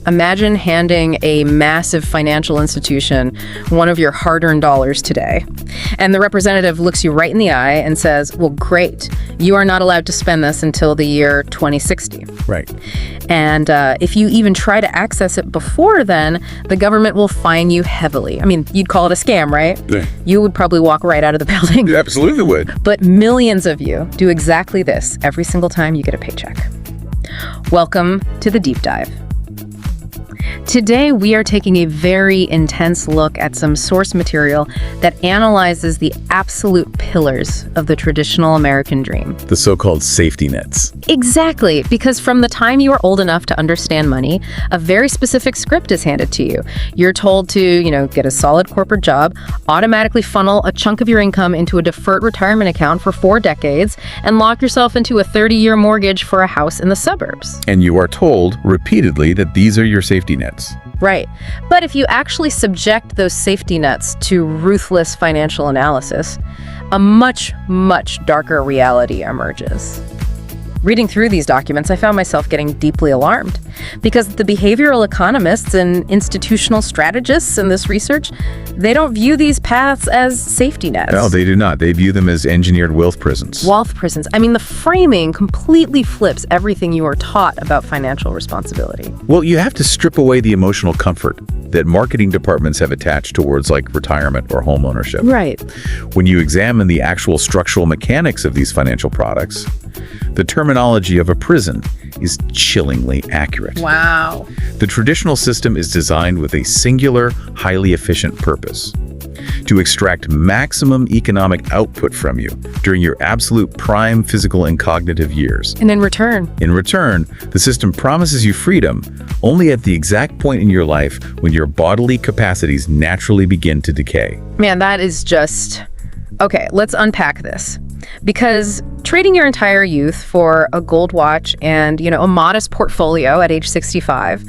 Imagine handing a massive financial institution one of your hard-earned dollars today, and the representative looks you right in the eye and says, well, great, you are not allowed to spend this until the year 2060. Right. And if you even try to access it before then, the government will fine you heavily. I mean, you'd call it a scam, right? Yeah. You would probably walk right out of the building. You absolutely would. But millions of you do exactly this every single time you get a paycheck. Welcome to the Deep Dive. Today, we are taking a very intense look at some source material that analyzes the absolute pillars of the traditional American dream. The so-called safety nets. Exactly, because from the time you are old enough to understand money, a very specific script is handed to you. You're told to, get a solid corporate job, automatically funnel a chunk of your income into a deferred retirement account for 4 decades, and lock yourself into a 30-year mortgage for a house in the suburbs. And you are told repeatedly that these are your safety nets. Right. But if you actually subject those safety nets to ruthless financial analysis, a much, much darker reality emerges. Reading through these documents, I found myself getting deeply alarmed because the behavioral economists and institutional strategists in this research, they don't view these paths as safety nets. No, they do not. They view them as engineered wealth prisons. Wealth prisons. I mean, the framing completely flips everything you are taught about financial responsibility. Well, you have to strip away the emotional comfort that marketing departments have attached to words like retirement or home ownership. Right. When you examine the actual structural mechanics of these financial products, the terminology of a prison is chillingly accurate. Wow. The traditional system is designed with a singular, highly efficient purpose: to extract maximum economic output from you during your absolute prime physical and cognitive years. And in return, the system promises you freedom only at the exact point in your life when your bodily capacities naturally begin to decay. man, that is just... Okay, let's unpack this. Because trading your entire youth for a gold watch and, a modest portfolio at age 65,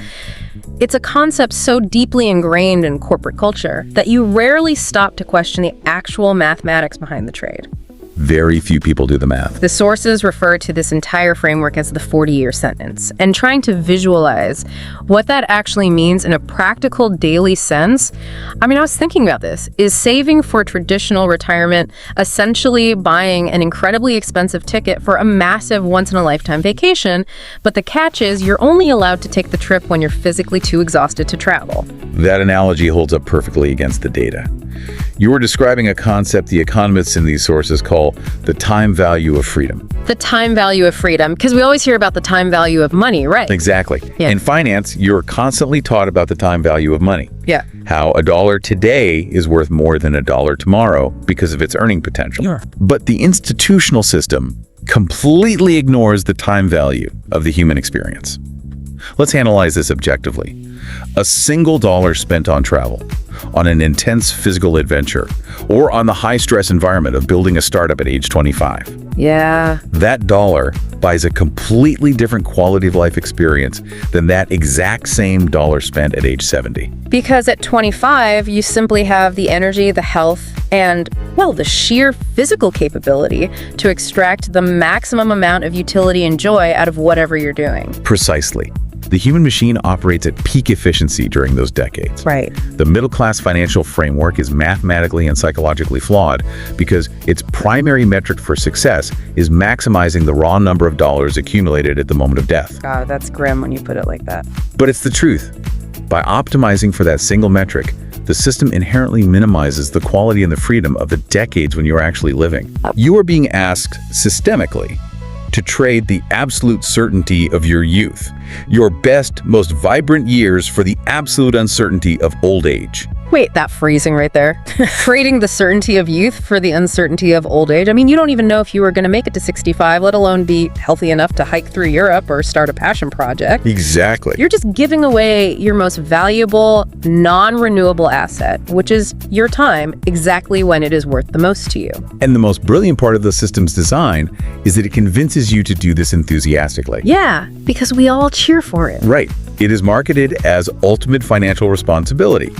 it's a concept so deeply ingrained in corporate culture that you rarely stop to question the actual mathematics behind the trade. Very few people do the math. The sources refer to this entire framework as the 40-year sentence, and trying to visualize what that actually means in a practical daily sense. I was thinking about this. Is saving for traditional retirement essentially buying an incredibly expensive ticket for a massive once-in-a-lifetime vacation, but the catch is you're only allowed to take the trip when you're physically too exhausted to travel? That analogy holds up perfectly against the data. You are describing a concept the economists in these sources call the time value of freedom. The time value of freedom, because we always hear about the time value of money, right? Exactly. Yeah. In finance, you're constantly taught about the time value of money. Yeah. How $1 today is worth more than $1 tomorrow because of its earning potential. Sure. But the institutional system completely ignores the time value of the human experience. Let's analyze this objectively. A single dollar spent on travel, on an intense physical adventure, or on the high-stress environment of building a startup at age 25. Yeah. That dollar buys a completely different quality of life experience than that exact same dollar spent at age 70. Because at 25, you simply have the energy, the health, and, the sheer physical capability to extract the maximum amount of utility and joy out of whatever you're doing. Precisely. The human machine operates at peak efficiency during those decades. Right. The middle-class financial framework is mathematically and psychologically flawed because its primary metric for success is maximizing the raw number of dollars accumulated at the moment of death. God, that's grim when you put it like that. But it's the truth. By optimizing for that single metric, the system inherently minimizes the quality and the freedom of the decades when you're actually living. You are being asked systemically to trade the absolute certainty of your youth, your best, most vibrant years, for the absolute uncertainty of old age. Wait, that phrasing right there. Trading the certainty of youth for the uncertainty of old age. You don't even know if you were going to make it to 65, let alone be healthy enough to hike through Europe or start a passion project. Exactly. You're just giving away your most valuable, non-renewable asset, which is your time, exactly when it is worth the most to you. And the most brilliant part of the system's design is that it convinces you to do this enthusiastically. Yeah, because we all cheer for it. Right. It is marketed as ultimate financial responsibility.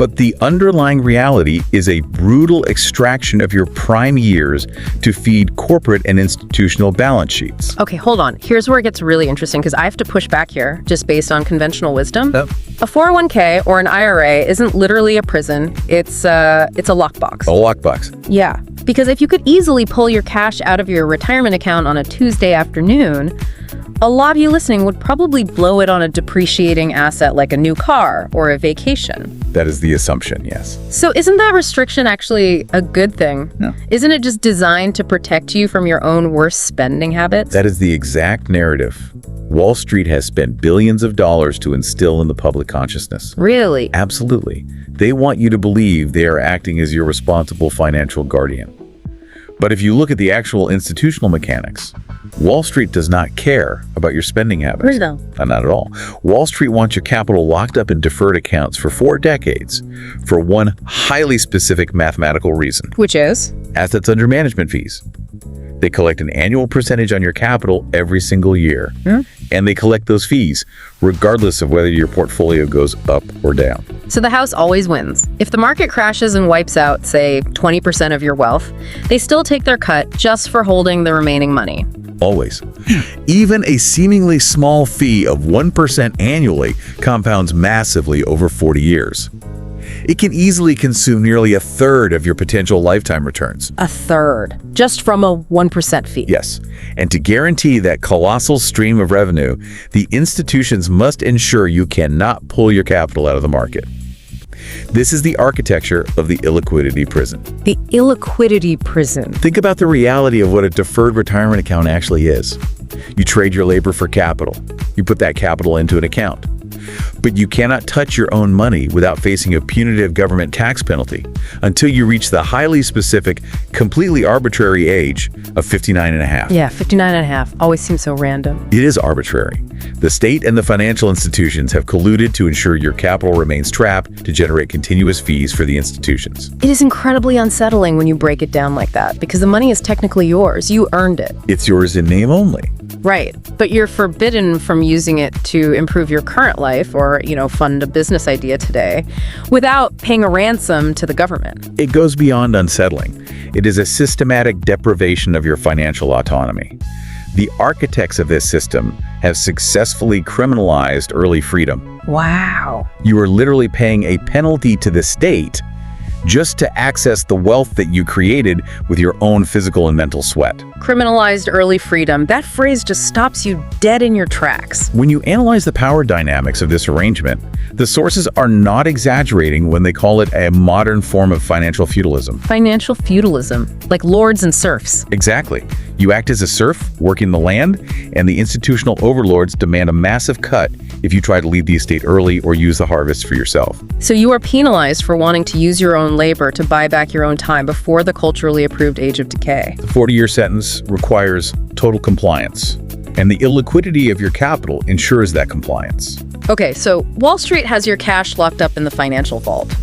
But the underlying reality is a brutal extraction of your prime years to feed corporate and institutional balance sheets. Okay, hold on. Here's where it gets really interesting because I have to push back here just based on conventional wisdom. Yep. A 401k or an IRA isn't literally a prison. It's a lockbox. A lockbox. Yeah, because if you could easily pull your cash out of your retirement account on a Tuesday afternoon, a lot of you listening would probably blow it on a depreciating asset like a new car or a vacation. That is the assumption, yes. So isn't that restriction actually a good thing? No. Isn't it just designed to protect you from your own worst spending habits? That is the exact narrative Wall Street has spent billions of dollars to instill in the public consciousness. Really? Absolutely. They want you to believe they are acting as your responsible financial guardian. But if you look at the actual institutional mechanics, Wall Street does not care about your spending habits. No. Not at all. Wall Street wants your capital locked up in deferred accounts for 4 decades for one highly specific mathematical reason. Which is? Assets under management fees. They collect an annual percentage on your capital every single year. And they collect those fees regardless of whether your portfolio goes up or down. So the house always wins. If the market crashes and wipes out, say, 20% of your wealth, they still take their cut just for holding the remaining money. Always. Even a seemingly small fee of 1% annually compounds massively over 40 years. It can easily consume nearly a third of your potential lifetime returns. A third, just from a 1% fee. Yes, and to guarantee that colossal stream of revenue, the institutions must ensure you cannot pull your capital out of the market. This is the architecture of the illiquidity prison. The illiquidity prison. Think about the reality of what a deferred retirement account actually is. You trade your labor for capital. You put that capital into an account. But you cannot touch your own money without facing a punitive government tax penalty until you reach the highly specific, completely arbitrary age of 59 and a half. Yeah, 59 and a half. Always seems so random. It is arbitrary. The state and the financial institutions have colluded to ensure your capital remains trapped to generate continuous fees for the institutions. It is incredibly unsettling when you break it down like that because the money is technically yours. You earned it. It's yours in name only. Right, but you're forbidden from using it to improve your current life or, fund a business idea today without paying a ransom to the government. It goes beyond unsettling. It is a systematic deprivation of your financial autonomy. The architects of this system have successfully criminalized early freedom. Wow. You are literally paying a penalty to the state just to access the wealth that you created with your own physical and mental sweat. Criminalized early freedom. That phrase just stops you dead in your tracks. When you analyze the power dynamics of this arrangement, the sources are not exaggerating when they call it a modern form of financial feudalism. Financial feudalism, like lords and serfs. Exactly. You act as a serf, working the land, and the institutional overlords demand a massive cut if you try to leave the estate early or use the harvest for yourself. So you are penalized for wanting to use your own labor to buy back your own time before the culturally approved age of decay. The 40-year sentence requires total compliance, and the illiquidity of your capital ensures that compliance. Okay, so Wall Street has your cash locked up in the financial vault,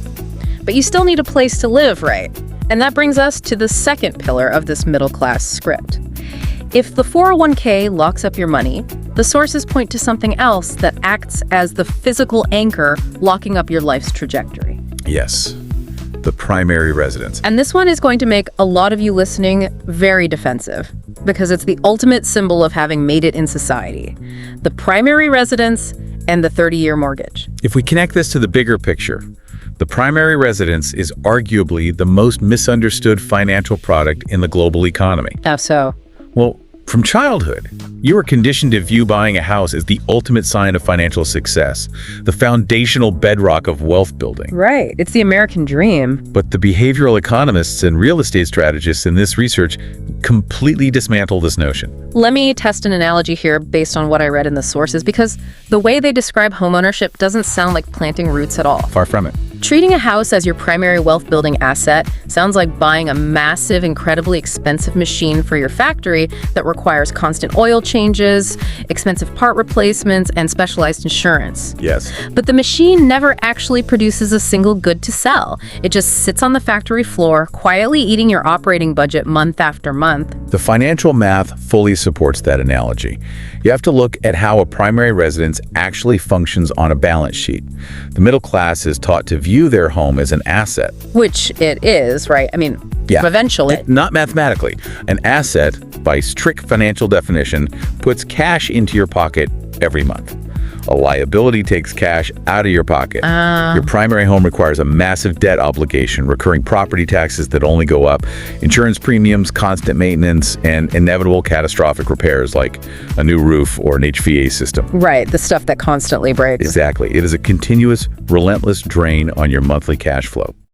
but you still need a place to live, right? And that brings us to the second pillar of this middle-class script. If the 401k locks up your money, the sources point to something else that acts as the physical anchor locking up your life's trajectory. Yes, the primary residence. And this one is going to make a lot of you listening very defensive because it's the ultimate symbol of having made it in society. The primary residence and the 30-year mortgage. If we connect this to the bigger picture, the primary residence is arguably the most misunderstood financial product in the global economy. How so? Well, from childhood, you are conditioned to view buying a house as the ultimate sign of financial success, the foundational bedrock of wealth building. Right. It's the American dream. But the behavioral economists and real estate strategists in this research completely dismantle this notion. Let me test an analogy here based on what I read in the sources, because the way they describe homeownership doesn't sound like planting roots at all. Far from it. Treating a house as your primary wealth-building asset sounds like buying a massive, incredibly expensive machine for your factory that requires constant oil changes, expensive part replacements, and specialized insurance. Yes. But the machine never actually produces a single good to sell. It just sits on the factory floor, quietly eating your operating budget month after month. The financial math fully supports that analogy. You have to look at how a primary residence actually functions on a balance sheet. The middle class is taught to view view their home as an asset. Which it is, right? I mean, eventually. Not mathematically. An asset, by strict financial definition, puts cash into your pocket every month. A liability takes cash out of your pocket. Your primary home requires a massive debt obligation, recurring property taxes that only go up, insurance premiums, constant maintenance, and inevitable catastrophic repairs like a new roof or an HVAC system. Right, the stuff that constantly breaks. Exactly. It is a continuous, relentless drain on your monthly cash flow.